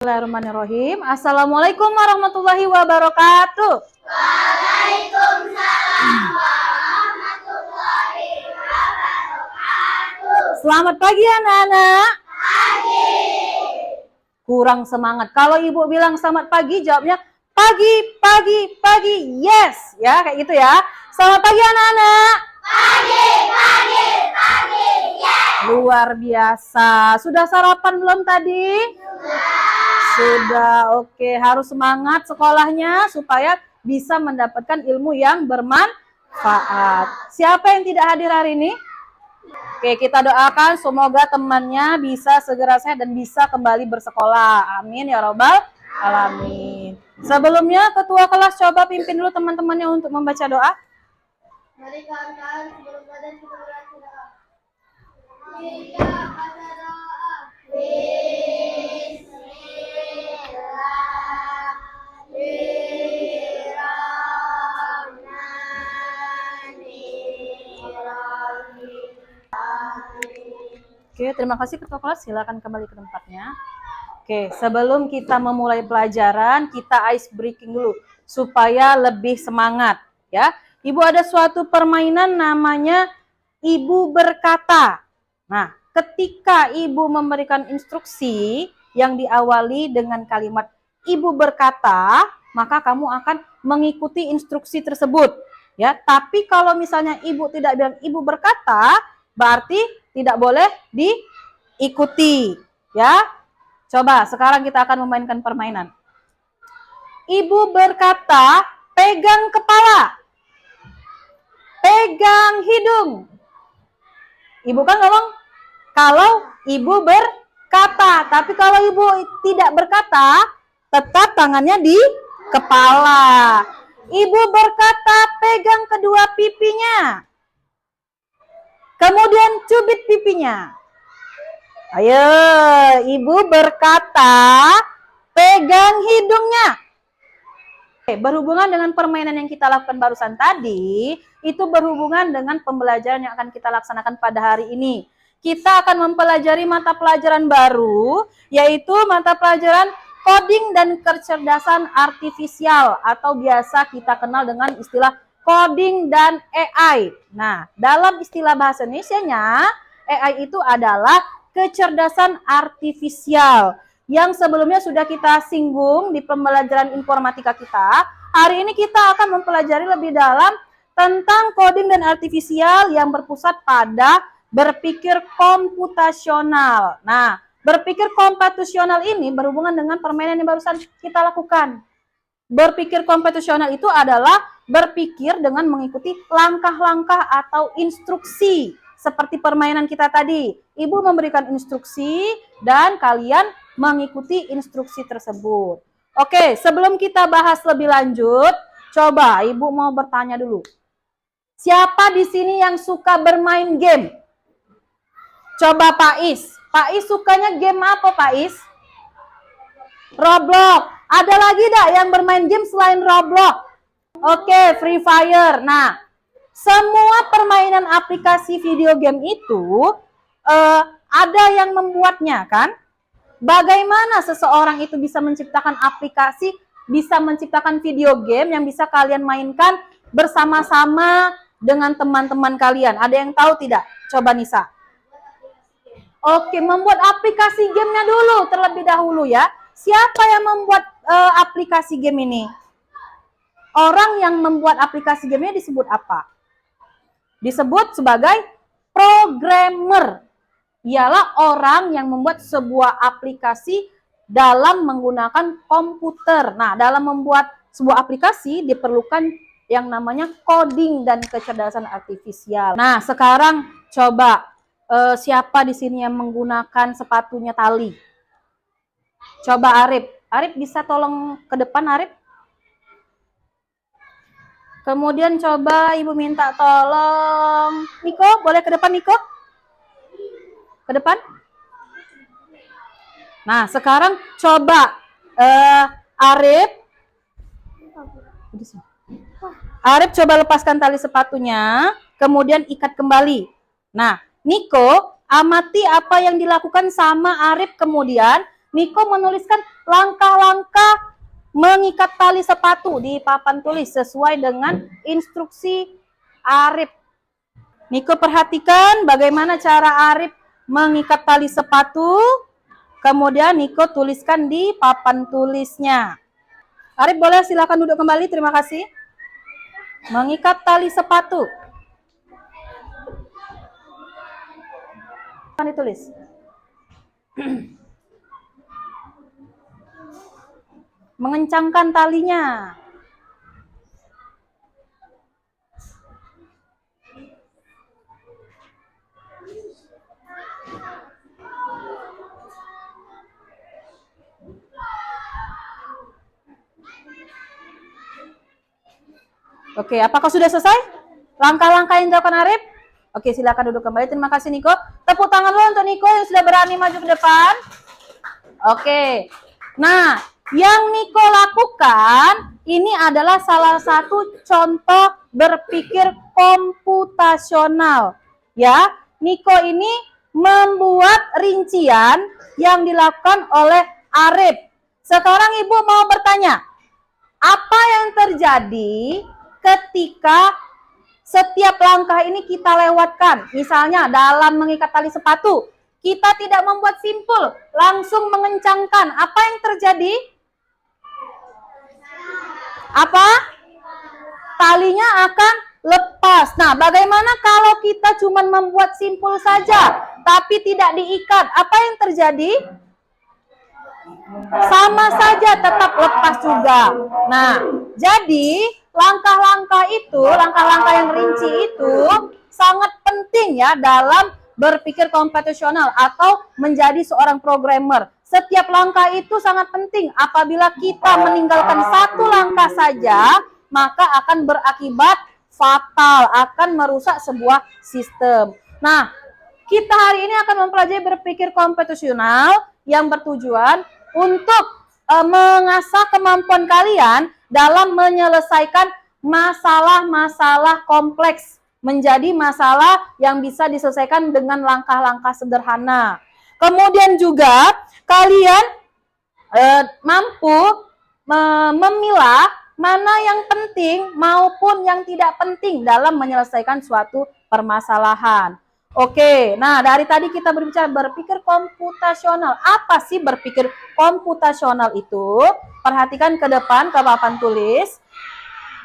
Bismillahirrahmanirrahim. Assalamualaikum warahmatullahi wabarakatuh. Waalaikumsalam warahmatullahi wabarakatuh. Selamat pagi anak-anak. Pagi. Kurang semangat. Kalau ibu bilang selamat pagi, jawabnya pagi, pagi, pagi. Yes, ya kayak gitu ya. Selamat pagi anak-anak. Pagi, pagi, pagi. Yes. Luar biasa. Sudah sarapan belum tadi? Sudah. Oke, harus semangat sekolahnya supaya bisa mendapatkan ilmu yang bermanfaat. Siapa yang tidak hadir hari ini? Oke, kita doakan semoga temannya bisa segera sehat dan bisa kembali bersekolah. Amin ya robbal alamin. Sebelumnya ketua kelas coba pimpin dulu teman-temannya untuk membaca doa. Mari kawan-kawan sebelum badan kita berdoa. Tiga baca doa. Oke, terima kasih ketua kelas. Silakan kembali ke tempatnya. Oke, sebelum kita memulai pelajaran, kita ice breaking dulu supaya lebih semangat, ya. Ibu ada suatu permainan namanya Ibu Berkata. Nah, ketika ibu memberikan instruksi yang diawali dengan kalimat Ibu berkata, maka kamu akan mengikuti instruksi tersebut, ya. Tapi kalau misalnya ibu tidak bilang Ibu berkata, berarti tidak boleh diikuti, ya. Coba sekarang kita akan memainkan permainan. Ibu berkata, pegang kepala, pegang hidung. Ibu kan ngomong kalau ibu berkata, tapi kalau ibu tidak berkata, tetap tangannya di kepala. Ibu berkata, pegang kedua pipinya. Kemudian cubit pipinya. Ayo, ibu berkata, pegang hidungnya. Oke, berhubungan dengan permainan yang kita lakukan barusan tadi, itu berhubungan dengan pembelajaran yang akan kita laksanakan pada hari ini. Kita akan mempelajari mata pelajaran baru, yaitu mata pelajaran coding dan kecerdasan artifisial, atau biasa kita kenal dengan istilah coding dan AI. Nah, dalam istilah bahasa Indonesianya, AI itu adalah kecerdasan artifisial yang sebelumnya sudah kita singgung di pembelajaran informatika kita. Hari ini kita akan mempelajari lebih dalam tentang coding dan artifisial yang berpusat pada berpikir komputasional. Nah, berpikir komputasional ini berhubungan dengan permainan yang barusan kita lakukan. Berpikir komputasional itu adalah berpikir dengan mengikuti langkah-langkah atau instruksi. Seperti permainan kita tadi. Ibu memberikan instruksi dan kalian mengikuti instruksi tersebut. Oke, sebelum kita bahas lebih lanjut, coba ibu mau bertanya dulu. Siapa di sini yang suka bermain game? Coba Pak Is. Pak Is sukanya game apa Pak Is? Roblox. Ada lagi enggak yang bermain game selain Roblox? Oke, Free Fire. Nah, semua permainan aplikasi video game itu ada yang membuatnya kan? Bagaimana seseorang itu bisa menciptakan aplikasi, bisa menciptakan video game yang bisa kalian mainkan bersama-sama dengan teman-teman kalian? Ada yang tahu tidak? Coba Nisa. Oke, membuat aplikasi gamenya dulu terlebih dahulu ya. Siapa yang membuat aplikasi game ini? Orang yang membuat aplikasi gamenya disebut apa? Disebut sebagai programmer. Ialah orang yang membuat sebuah aplikasi dalam menggunakan komputer. Nah, dalam membuat sebuah aplikasi diperlukan yang namanya coding dan kecerdasan artifisial. Nah, sekarang coba siapa di sini yang menggunakan sepatunya tali? Coba Arif. Arif bisa tolong ke depan Arif? Kemudian coba ibu minta tolong Niko, boleh ke depan Niko? Ke depan? Nah, sekarang coba Arif coba lepaskan tali sepatunya, kemudian ikat kembali. Nah, Niko, amati apa yang dilakukan sama Arif kemudian Niko menuliskan langkah-langkah mengikat tali sepatu di papan tulis sesuai dengan instruksi Arif. Niko perhatikan bagaimana cara Arif mengikat tali sepatu. Kemudian Niko tuliskan di papan tulisnya. Arif boleh silakan duduk kembali, terima kasih. Mengikat tali sepatu. Akan ditulis. Mengencangkan talinya. Oke, apakah sudah selesai langkah-langkah yang dilakukan Arif? Oke, silakan duduk kembali. Terima kasih Niko. Tepuk tangan dulu untuk Niko yang sudah berani maju ke depan. Oke. Nah, yang Niko lakukan ini adalah salah satu contoh berpikir komputasional. Ya, Niko ini membuat rincian yang dilakukan oleh Arif. Sekarang Ibu mau bertanya, apa yang terjadi ketika setiap langkah ini kita lewatkan? Misalnya dalam mengikat tali sepatu, kita tidak membuat simpul, langsung mengencangkan. Apa yang terjadi? Apa? Talinya akan lepas. Nah, bagaimana kalau kita cuma membuat simpul saja, tapi tidak diikat? Apa yang terjadi? Sama saja, tetap lepas juga. Nah, jadi langkah-langkah itu, langkah-langkah yang rinci itu sangat penting ya dalam berpikir komputasional atau menjadi seorang programmer. Setiap langkah itu sangat penting. Apabila kita meninggalkan satu langkah saja, maka akan berakibat fatal, akan merusak sebuah sistem. Nah, kita hari ini akan mempelajari berpikir komputasional yang bertujuan untuk mengasah kemampuan kalian dalam menyelesaikan masalah-masalah kompleks menjadi masalah yang bisa diselesaikan dengan langkah-langkah sederhana. Kemudian juga kalian mampu memilah mana yang penting maupun yang tidak penting dalam menyelesaikan suatu permasalahan. Oke, nah dari tadi kita berbicara berpikir komputasional. Apa sih berpikir komputasional itu? Perhatikan ke depan ke papan tulis.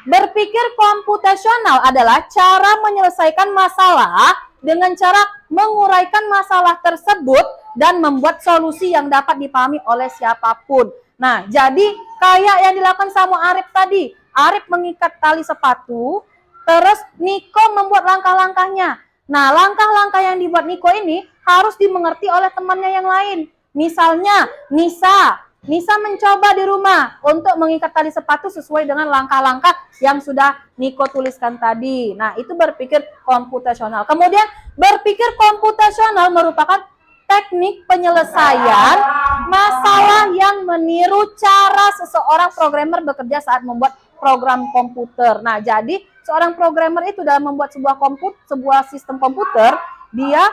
Berpikir komputasional adalah cara menyelesaikan masalah dengan cara menguraikan masalah tersebut dan membuat solusi yang dapat dipahami oleh siapapun. Nah, jadi kayak yang dilakukan sama Arif tadi. Arif mengikat tali sepatu, terus Niko membuat langkah-langkahnya. Nah, langkah-langkah yang dibuat Niko ini harus dimengerti oleh temannya yang lain. Misalnya, Nisa mencoba di rumah untuk mengikat tali sepatu sesuai dengan langkah-langkah yang sudah Niko tuliskan tadi. Nah, itu berpikir komputasional. Kemudian, berpikir komputasional merupakan teknik penyelesaian masalah yang meniru cara seseorang programmer bekerja saat membuat program komputer. Nah, jadi seorang programmer itu dalam membuat sebuah sistem komputer, dia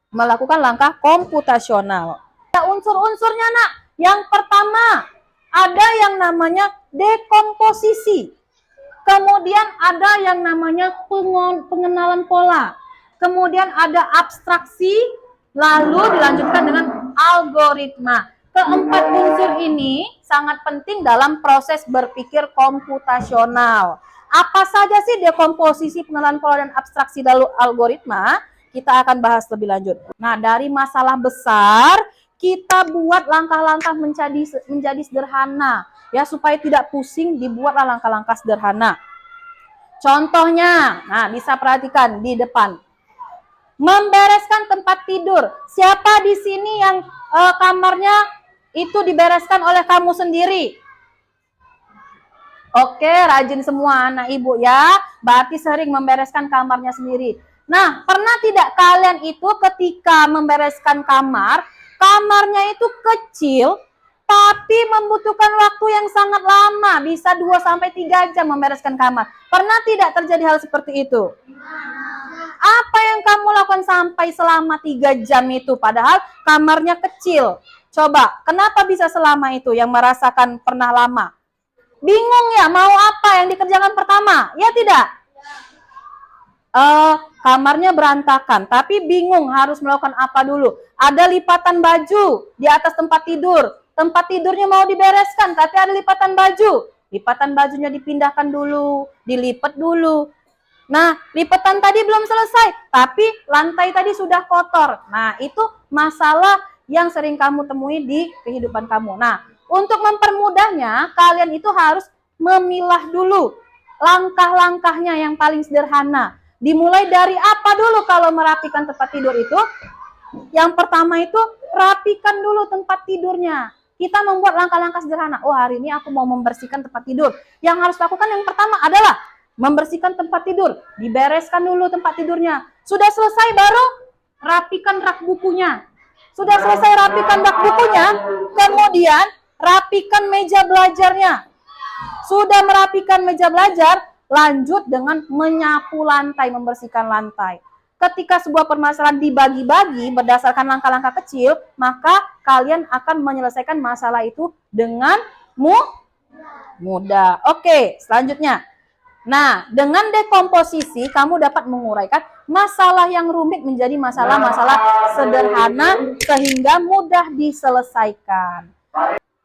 melakukan langkah komputasional. Ada unsur-unsurnya, Nak. Yang pertama, ada yang namanya dekomposisi. Kemudian ada yang namanya pengenalan pola. Kemudian ada abstraksi, lalu dilanjutkan dengan algoritma. Keempat unsur ini sangat penting dalam proses berpikir komputasional. Apa saja sih dekomposisi, pengenalan pola, dan abstraksi lalu algoritma? Kita akan bahas lebih lanjut. Nah, dari masalah besar, kita buat langkah-langkah menjadi sederhana. Ya, supaya tidak pusing, dibuatlah langkah-langkah sederhana. Contohnya, nah bisa perhatikan di depan. Membereskan tempat tidur. Siapa di sini yang kamarnya itu dibereskan oleh kamu sendiri? Oke, rajin semua anak ibu ya. Berarti sering membereskan kamarnya sendiri. Nah, pernah tidak kalian itu ketika membereskan kamar, kamarnya itu kecil, tapi membutuhkan waktu yang sangat lama, bisa 2-3 jam membereskan kamar. Pernah tidak terjadi hal seperti itu? Apa yang kamu lakukan sampai selama 3 jam itu, padahal kamarnya kecil? Coba, kenapa bisa selama itu yang merasakan pernah lama? Bingung ya, mau apa yang dikerjakan pertama? Ya tidak? Kamarnya berantakan, tapi bingung harus melakukan apa dulu. Ada lipatan baju di atas tempat tidur. Tempat tidurnya mau dibereskan, tapi ada lipatan baju. Lipatan bajunya dipindahkan dulu, dilipat dulu. Nah, lipatan tadi belum selesai, tapi lantai tadi sudah kotor. Nah, itu masalah yang sering kamu temui di kehidupan kamu. Nah, untuk mempermudahnya, kalian itu harus memilah dulu langkah-langkahnya yang paling sederhana. Dimulai dari apa dulu kalau merapikan tempat tidur itu? Yang pertama itu rapikan dulu tempat tidurnya. Kita membuat langkah-langkah sederhana. Oh, hari ini aku mau membersihkan tempat tidur. Yang harus lakukan yang pertama adalah membersihkan tempat tidur. Dibereskan dulu tempat tidurnya. Sudah selesai baru rapikan rak bukunya. Sudah selesai rapikan rak bukunya, kemudian rapikan meja belajarnya. Sudah merapikan meja belajar, lanjut dengan menyapu lantai, membersihkan lantai. Ketika sebuah permasalahan dibagi-bagi berdasarkan langkah-langkah kecil, maka kalian akan menyelesaikan masalah itu dengan mudah. Oke, selanjutnya. Nah, dengan dekomposisi kamu dapat menguraikan masalah yang rumit menjadi masalah-masalah sederhana sehingga mudah diselesaikan.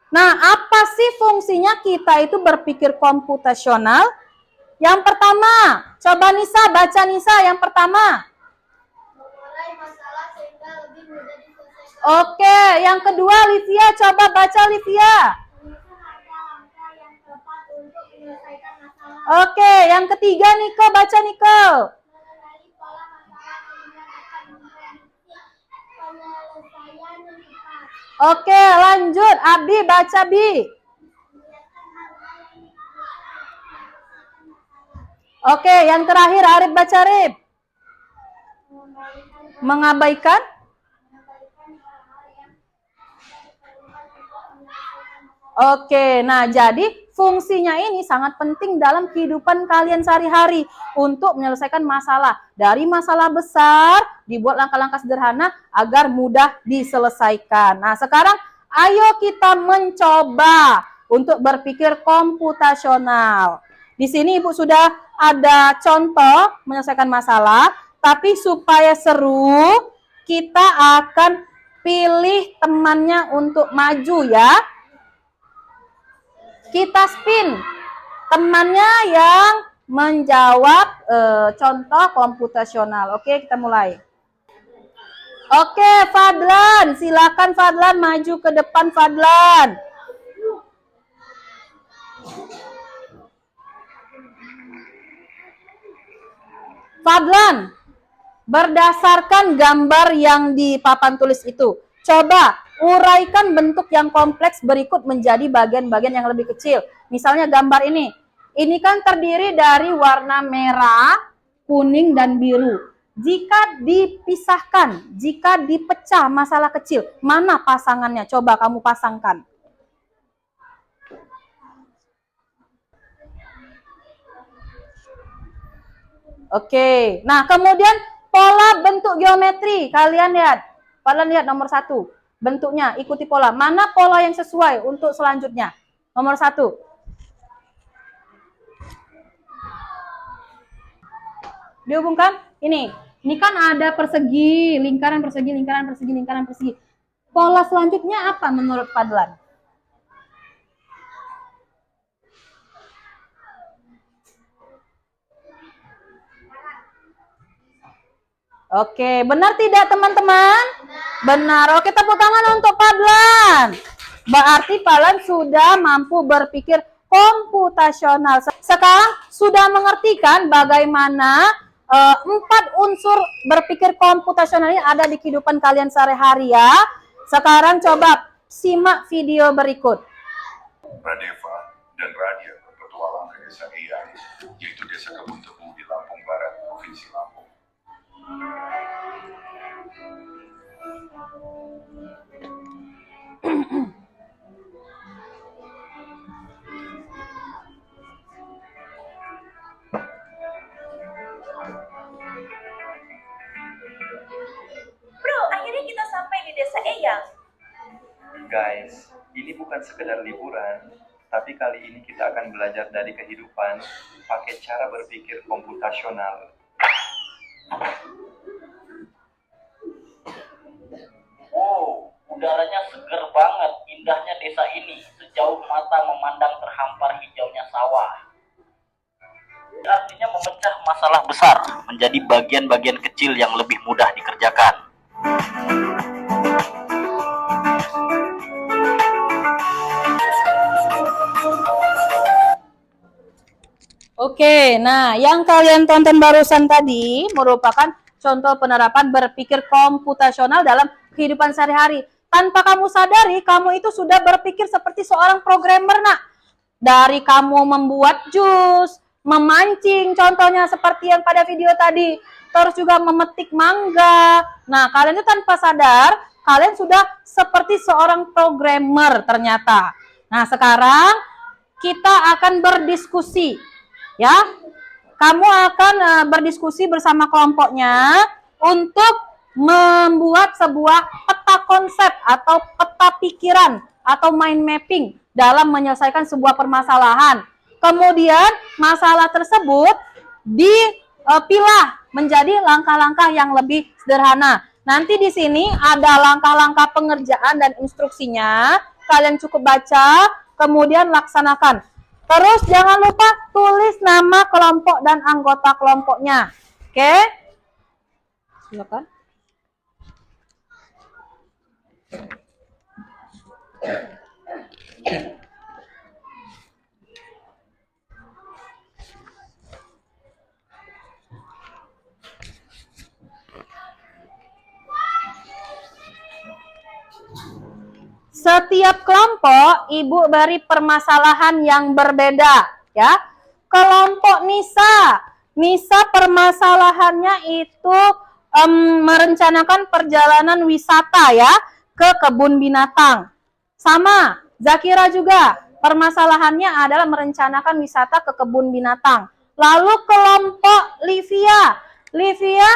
Nah, apa sih fungsinya kita itu berpikir komputasional? Yang pertama, coba Nisa, baca Nisa yang pertama. Mengurai masalah sehingga lebih mudah diselesaikan. Oke, yang kedua Livia, coba baca Livia. Menyusun langkah-langkah yang tepat untuk menyelesaikan masalah. Oke, yang ketiga Niko, baca Niko. Mengenali pola masalah sehingga dapat memprediksi penyelesaian yang tepat. Oke, lanjut. Abi, baca Bi. Membiarkan hal-hal yang diperlukan untuk menyelesaikan masalah. Oke, yang terakhir Arif, baca Arif. Mengabaikan? Mengabaikan hal-hal yang diperlukan untuk menyelesaikan masalah. Oke, nah jadi fungsinya ini sangat penting dalam kehidupan kalian sehari-hari untuk menyelesaikan masalah. Dari masalah besar, dibuat langkah-langkah sederhana agar mudah diselesaikan. Nah, sekarang ayo kita mencoba untuk berpikir komputasional. Di sini Ibu sudah ada contoh menyelesaikan masalah, tapi supaya seru, kita akan pilih temannya untuk maju ya. Kita spin temannya yang menjawab contoh komputasional. Oke, kita mulai. Oke, Fadlan, silakan Fadlan maju ke depan Fadlan. Fadlan, berdasarkan gambar yang di papan tulis itu, coba uraikan bentuk yang kompleks berikut menjadi bagian-bagian yang lebih kecil. Misalnya gambar ini. Ini kan terdiri dari warna merah, kuning, dan biru. Jika dipisahkan, jika dipecah masalah kecil, mana pasangannya? Coba kamu pasangkan. Oke, nah kemudian pola bentuk geometri. Kalian lihat, kalian lihat nomor 1. Bentuknya, ikuti pola. Mana pola yang sesuai untuk selanjutnya? Nomor 1. Dihubungkan, ini kan ada persegi, lingkaran persegi, lingkaran persegi, lingkaran persegi. Pola selanjutnya apa menurut Fadlan? Oke, benar tidak teman-teman? Benar. Oke, tepuk tangan untuk Fadlan. Berarti Fadlan sudah mampu berpikir komputasional. Sekarang sudah mengerti kan bagaimana 4 unsur berpikir komputasional ini ada di kehidupan kalian sehari-hari ya. Sekarang coba simak video berikut. Radeva dan Radia berpetualang ke desa Eyang, yaitu desa Kebun Tebu di Lampung Barat, Provinsi Lampung. Bro, akhirnya kita sampai di desa Eyang. Guys, ini bukan sekedar liburan, tapi kali ini kita akan belajar dari kehidupan pakai cara berpikir komputasional. Wow, udaranya seger banget, indahnya desa ini. Sejauh mata memandang terhampar hijaunya sawah. Artinya memecah masalah besar menjadi bagian-bagian kecil yang lebih mudah dikerjakan. Oke, nah yang kalian tonton barusan tadi merupakan contoh penerapan berpikir komputasional dalam kehidupan sehari-hari. Tanpa kamu sadari, kamu itu sudah berpikir seperti seorang programmer, nak. Dari kamu membuat jus, memancing, contohnya seperti yang pada video tadi, terus juga memetik mangga. Nah, kalian itu tanpa sadar, kalian sudah seperti seorang programmer ternyata. Nah, sekarang kita akan berdiskusi. Ya, kamu akan berdiskusi bersama kelompoknya untuk membuat sebuah peta konsep atau peta pikiran atau mind mapping dalam menyelesaikan sebuah permasalahan. Kemudian masalah tersebut dipilah menjadi langkah-langkah yang lebih sederhana. Nanti di sini ada langkah-langkah pengerjaan dan instruksinya. Kalian cukup baca, kemudian laksanakan. Terus jangan lupa tulis nama kelompok dan anggota kelompoknya. Oke? Silakan. Setiap kelompok ibu beri permasalahan yang berbeda, ya. Kelompok Nisa permasalahannya itu merencanakan perjalanan wisata ya ke kebun binatang. Sama, Zakira juga permasalahannya adalah merencanakan wisata ke kebun binatang. Lalu kelompok Livia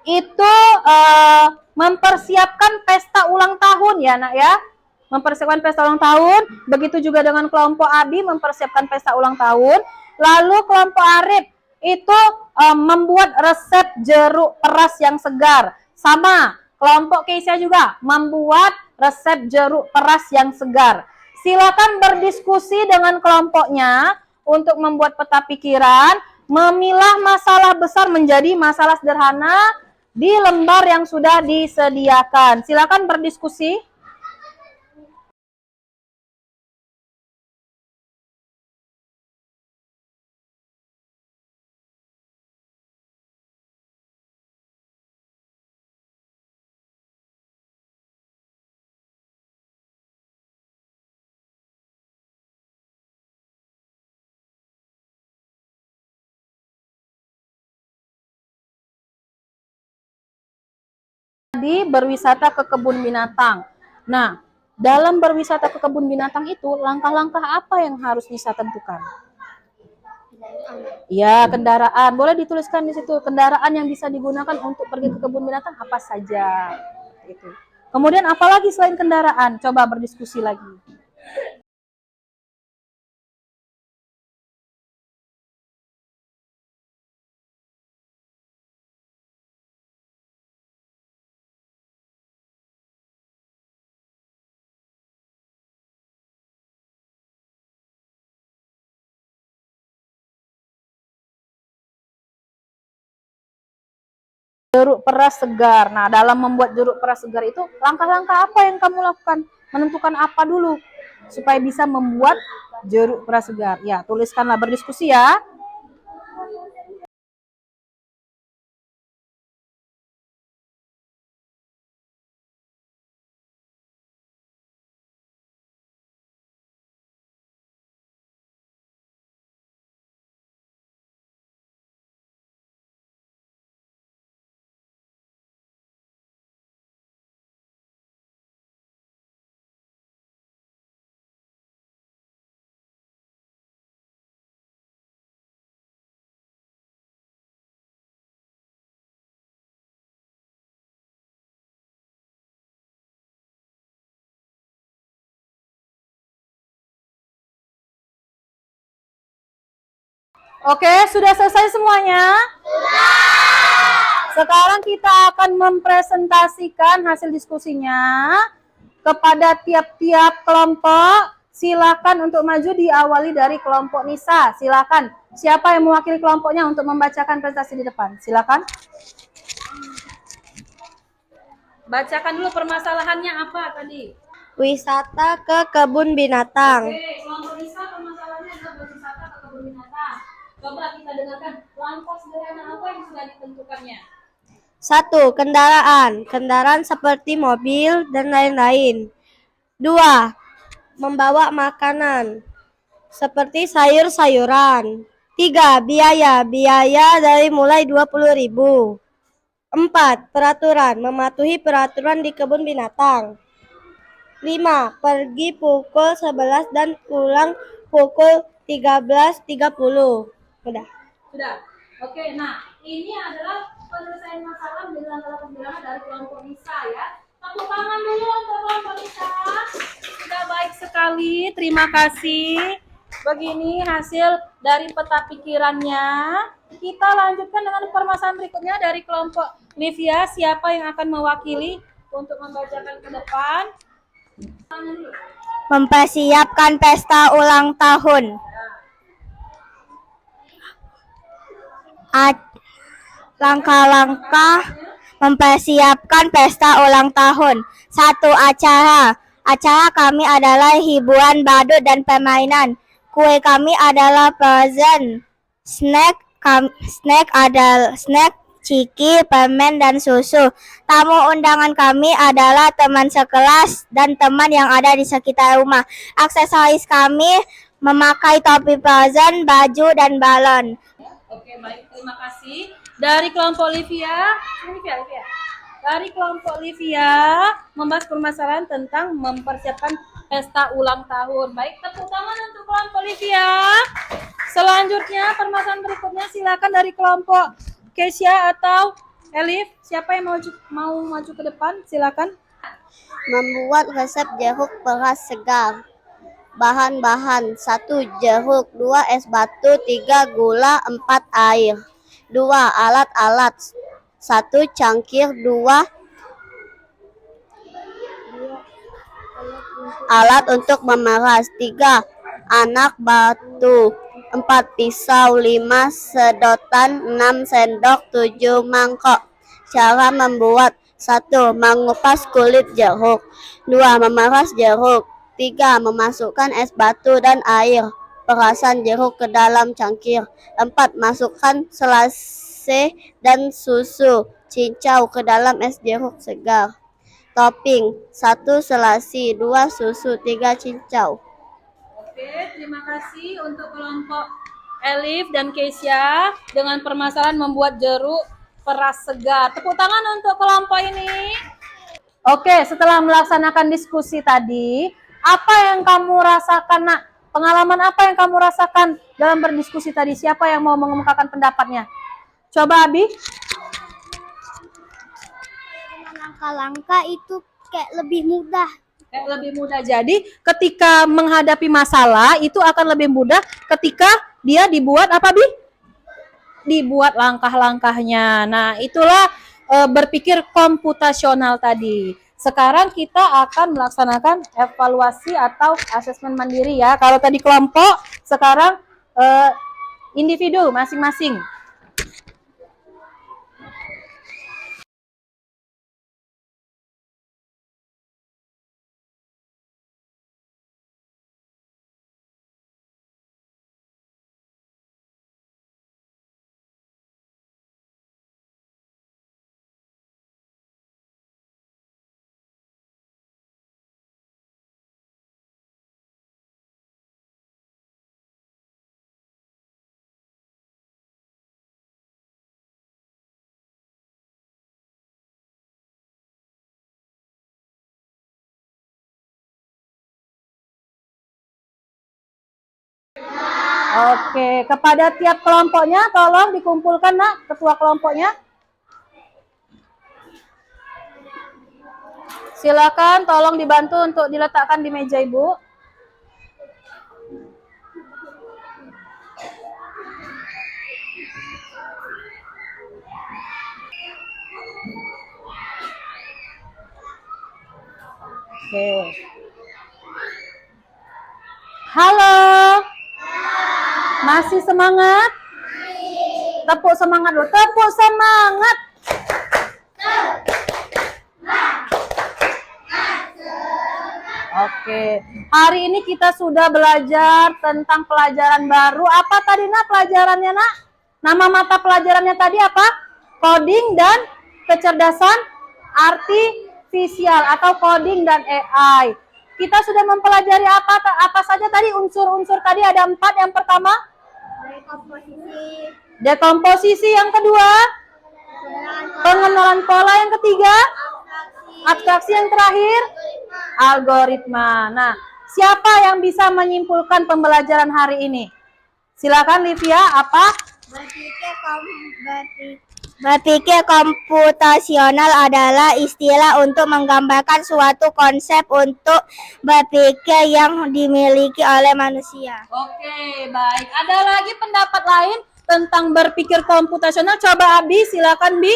itu mempersiapkan pesta ulang tahun ya nak ya, mempersiapkan pesta ulang tahun. Begitu juga dengan kelompok Abi mempersiapkan pesta ulang tahun. Lalu kelompok Arif itu membuat resep jeruk peras yang segar. Sama, kelompok Keisha juga membuat resep jeruk peras yang segar. Silakan berdiskusi dengan kelompoknya untuk membuat peta pikiran, memilah masalah besar menjadi masalah sederhana di lembar yang sudah disediakan. Silakan berdiskusi. Tadi berwisata ke kebun binatang. Nah, dalam berwisata ke kebun binatang itu langkah-langkah apa yang harus Nisa tentukan? Ya, kendaraan. Boleh dituliskan di situ kendaraan yang bisa digunakan untuk pergi ke kebun binatang apa saja. Itu. Kemudian apalagi selain kendaraan? Coba berdiskusi lagi. Jeruk peras segar. Nah, dalam membuat jeruk peras segar itu langkah-langkah apa yang kamu lakukan? Menentukan apa dulu supaya bisa membuat jeruk peras segar? Ya, tuliskanlah, berdiskusi ya. Oke, sudah selesai semuanya? Sekarang kita akan mempresentasikan hasil diskusinya kepada tiap-tiap kelompok. Silakan untuk maju, diawali dari kelompok Nisa. Silakan. Siapa yang mewakili kelompoknya untuk membacakan presentasi di depan? Silakan. Bacakan dulu permasalahannya apa tadi? Wisata ke kebun binatang. Oke, kelompok Nisa permasalahannya adalah berwisata ke kebun binatang. Coba kita dengarkan langkah sederhana apa yang sudah ditentukannya. 1. Kendaraan. Kendaraan seperti mobil dan lain-lain. 2. Membawa makanan seperti sayur-sayuran. 3. Biaya. Biaya dari mulai 20.000. 4. Peraturan. Mematuhi peraturan di kebun binatang. 5. Pergi pukul 11 dan pulang pukul 13.30. Udah. Sudah. Oke, nah ini adalah penyelesaian masalah dengan langkah sederhana dari kelompok Nisa ya. Tepuk tangan dulu untuk kelompok Nisa. Sudah baik sekali, terima kasih. Begini hasil dari peta pikirannya. Kita lanjutkan dengan permasalahan berikutnya dari kelompok Livia. Siapa yang akan mewakili untuk membacakan ke depan? Mempersiapkan pesta ulang tahun. Langkah-langkah mempersiapkan pesta ulang tahun. 1. Acara. Acara kami adalah hiburan badut dan permainan. Kue kami adalah present. Snack adalah snack, ciki, permen, dan susu. Tamu undangan kami adalah teman sekelas dan teman yang ada di sekitar rumah. Aksesoris kami memakai topi present, baju, dan balon. Oke, baik. Terima kasih. Dari kelompok Livia. Dari kelompok Livia membahas permasalahan tentang mempersiapkan pesta ulang tahun. Baik, tepuk tangan untuk kelompok Livia. Selanjutnya, permasalahan berikutnya silakan dari kelompok Kesia atau Elif. Siapa yang mau maju ke depan? Silakan. Membuat resep jeruk peras segar. Bahan-bahan: 1. Jeruk, 2. Es batu, 3. Gula, 4. Air. 2. Alat-alat: 1. Cangkir, 2. Alat untuk memeras, 3. Anak batu, 4. Pisau, 5. Sedotan, 6. Sendok, 7. Mangkok. Cara membuat: 1. Mengupas kulit jeruk, 2. Memeras jeruk, 3. Memasukkan es batu dan air perasan jeruk ke dalam cangkir, 4. Masukkan selasi dan susu cincau ke dalam es jeruk segar. Topping: 1. Selasi, 2. Susu, 3. Cincau. Oke, terima kasih untuk kelompok Elif dan Kesia dengan permasalahan membuat jeruk peras segar. Tepuk tangan untuk kelompok ini. Oke, setelah melaksanakan diskusi tadi, apa yang kamu rasakan, Nak? Pengalaman apa yang kamu rasakan dalam berdiskusi tadi? Siapa yang mau mengemukakan pendapatnya? Coba, Abi. Langkah-langkah itu kayak lebih mudah. Lebih mudah. Jadi, ketika menghadapi masalah itu akan lebih mudah ketika dia dibuat apa, Bi? Dibuat langkah-langkahnya. Nah, itulah berpikir komputasional tadi. Sekarang kita akan melaksanakan evaluasi atau asesmen mandiri ya. Kalau tadi kelompok, sekarang individu masing-masing. Oke, kepada tiap kelompoknya tolong dikumpulkan, Nak, ketua kelompoknya. Silakan tolong dibantu untuk diletakkan di meja Ibu. Oke. Halo. Masih semangat? Tepuk semangat dulu. Tepuk semangat. Oke, hari ini kita sudah belajar tentang pelajaran baru. Apa tadi nak pelajarannya nak? Nama mata pelajarannya tadi apa? Coding dan kecerdasan artifisial atau coding dan AI. Kita sudah mempelajari apa saja tadi unsur-unsur tadi ada 4. Yang pertama, dekomposisi. Yang kedua, pengenalan pola. Yang ketiga, abstraksi. Yang terakhir, algoritma. Nah, siapa yang bisa menyimpulkan pembelajaran hari ini? Silakan Livia, apa? Berpikir komputasional adalah istilah untuk menggambarkan suatu konsep untuk berpikir yang dimiliki oleh manusia. Oke, baik. Ada lagi pendapat lain tentang berpikir komputasional? Coba Abi, silakan Bi.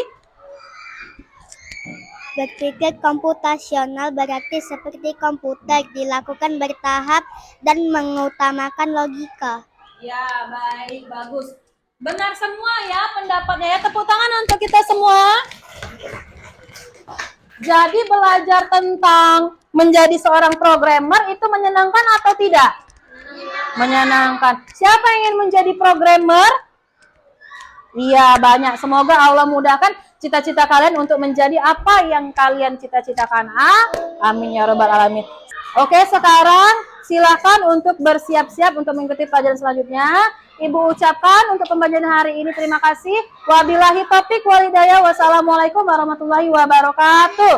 Berpikir komputasional berarti seperti komputer, dilakukan bertahap dan mengutamakan logika. Ya, baik, bagus. Benar semua ya pendapatnya ya. Tepuk tangan untuk kita semua. Jadi belajar tentang menjadi seorang programmer itu menyenangkan atau tidak? Menyenangkan. Siapa yang ingin menjadi programmer? Iya, banyak. Semoga Allah mudahkan cita-cita kalian untuk menjadi apa yang kalian cita-citakan. Amin ya rabbal alamin. Oke, sekarang silakan untuk bersiap-siap untuk mengikuti pelajaran selanjutnya. Ibu ucapkan untuk pembelajaran hari ini terima kasih. Wabillahi taufiq wal hidayah. Wassalamualaikum warahmatullahi wabarakatuh.